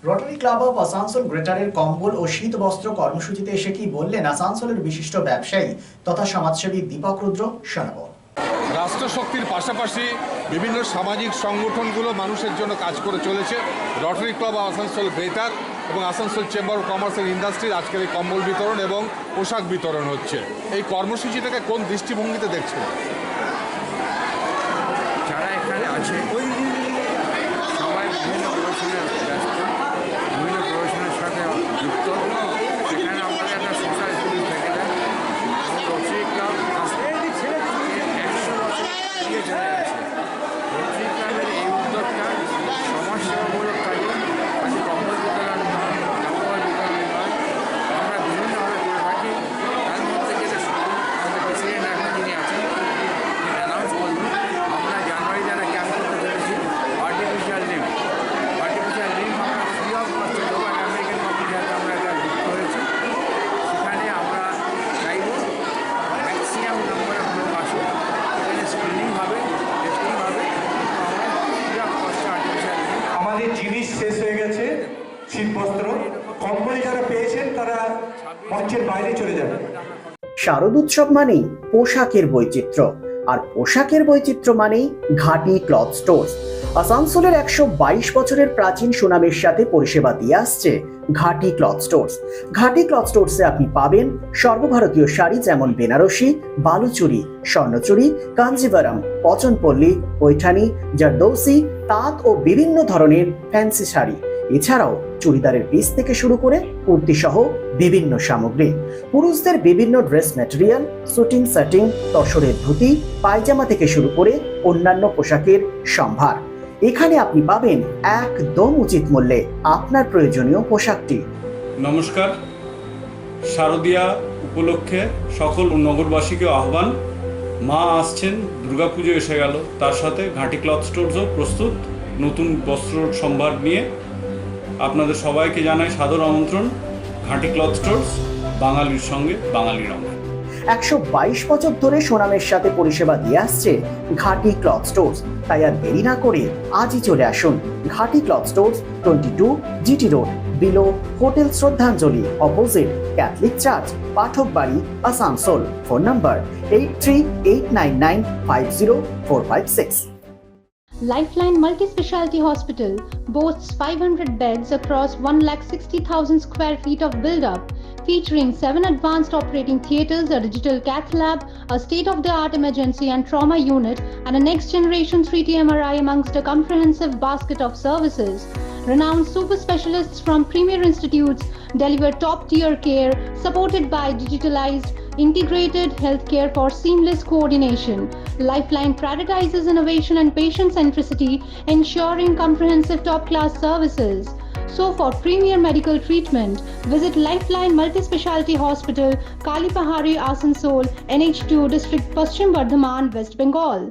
Rotary Club of Asansol গ্রেটারের কম্বল ও শীত বস্ত্র কর্মসূচিতে এসে কি বললেন আসানসোলের বিশিষ্ট ব্যবসায়ী তথা সমাজসেবী দীপক রুদ্র শোনাবো। রাষ্ট্রশক্তির পাশাপাশি বিভিন্ন সামাজিক সংগঠনগুলো মানুষের জন্য কাজ করে চলেছে। Rotary Club of Asansol Greater এবং Asansol Chamber of Commerce and ইন্ডাস্ট্রির আজকের এই কম্বল বিতরণ এবং পোশাক বিতরণ হচ্ছে। এই কর্মসূচিটাকে কোন দৃষ্টিভঙ্গিতে দেখছেন? যারা এখানে আছে সবাই বিভিন্ন প্রফেশনের ব্যস্ত, বিভিন্ন প্রফেশনের সাথে যুক্ত। এখানে আমাদের একটা সোশ্যাল স্কুল থেকে দেয় রোটারি ক্লাব 100 বছর এগিয়ে চলে গেছে। রোটারি ক্লাবের এই উদ্যোগটা সমাজসেবামূলক কাজে কম্বল বিতরণ নয়, জামাকাপড় বিতরণ নয়, আমরা বিভিন্নভাবে করে থাকি। তার মধ্যে যেটা আমাদের প্রেসিডেন্ট এখন যিনি আছেন অ্যানাউন্স করবেন, আমরা জানুয়ারিতে একটা ক্যাম্প করতে পেরেছি আর্টিফিশিয়াল লিম আমরা ফ্রি অফ কস্টে লোকাল আমেরিকান কোম্পানির সাথে আমরা একটা যুক্ত হয়েছি। সেখানে আমরা চাইব ম্যাক্সিমাম নম্বর অফ লোক আসুক, এখানে স্ক্রিনিং হবে, টেস্টিং হবে, আমরা ফ্রি অফ কস্টে আর্টিফিশিয়াল লিম। আমাদের জিনিস শেষ হয়ে গেছে, শীতবস্ত্র কম্বল যারা পেয়েছেন তারা মঞ্চের বাইরে চলে যাবে। শারদোৎসব মানেই পোশাকের বৈচিত্র্য, আর পোশাকের বৈচিত্র্য মানেই ঘাটি ক্লথ স্টোর্স। আসানসোলের 122 বছরের প্রাচীন সুনামের সাথে পরিষেবা দিয়ে আসছে ঘাটি ক্লথ স্টোর্স। ঘাটি ক্লথ স্টোর্সে আপনি পাবেন সর্বভারতীয় শাড়ি যেমন বেনারসি, বালুচুরি, স্বর্ণচুরি, কাঞ্জিভারাম, পচনপল্লী, পৈঠানি, জারদৌসি, তাঁত ও বিভিন্ন ধরনের ফ্যান্সি শাড়ি। এছাড়াও চুড়িদারের পিস থেকে শুরু করে কুর্তি সহ বিভিন্ন সামগ্রী, পুরুষদের বিভিন্ন ড্রেস ম্যাটেরিয়াল, শুটিং সেটিং, তসরের ধুতি, পায়জামা থেকে শুরু করে অন্যান্য পোশাকের সম্ভার। এখানে আপনি পাবেন একদম উচিত মূল্যে আপনার প্রয়োজনীয় পোশাকটি। নমস্কার, শারদীয়া উপলক্ষে সকল নগরবাসীকে আহ্বান। মা আসছেন, দুর্গাপুজো এসে গেল, তার সাথে ঘাটি ক্লথ স্টোরসও প্রস্তুত নতুন বস্ত্র সম্ভার নিয়ে। আপনাদের সবাইকে জানাই সাদর আমন্ত্রণ। ঘাটি ক্লথ স্টোরস, বাঙালির সঙ্গে বাঙালি রঙ। 122 বছর ধরে সুনামের সাথে পরিষেবা দিয়ে আসছে ঘাটি ক্লথ স্টোর্স। তাই আর দেরি না করে আজই চলে আসুন ঘাটি cloth stores, 22 GT road, below hotel শ্রদ্ধাঞ্জলি, অপোজিট ক্যাথলিক চার্চ, পাঠক বাড়ি, Asansol. Phone number 8389950456। Lifeline Multi-Specialty Hospital boasts 500 beds across 160,000 square feet of build-up, featuring 7 advanced operating theatres, a digital cath lab, a state-of-the-art emergency and trauma unit, and a next-generation 3D MRI amongst a comprehensive basket of services. Renowned super specialists from premier institutes deliver top-tier care, supported by digitalized integrated healthcare for seamless coordination. Lifeline prioritizes innovation and patient centricity, ensuring comprehensive top-class services. So for premier medical treatment, visit Lifeline Multi-Specialty Hospital, Kalipahari, Asansol, NH2 District, Paschim Bardhaman, West Bengal.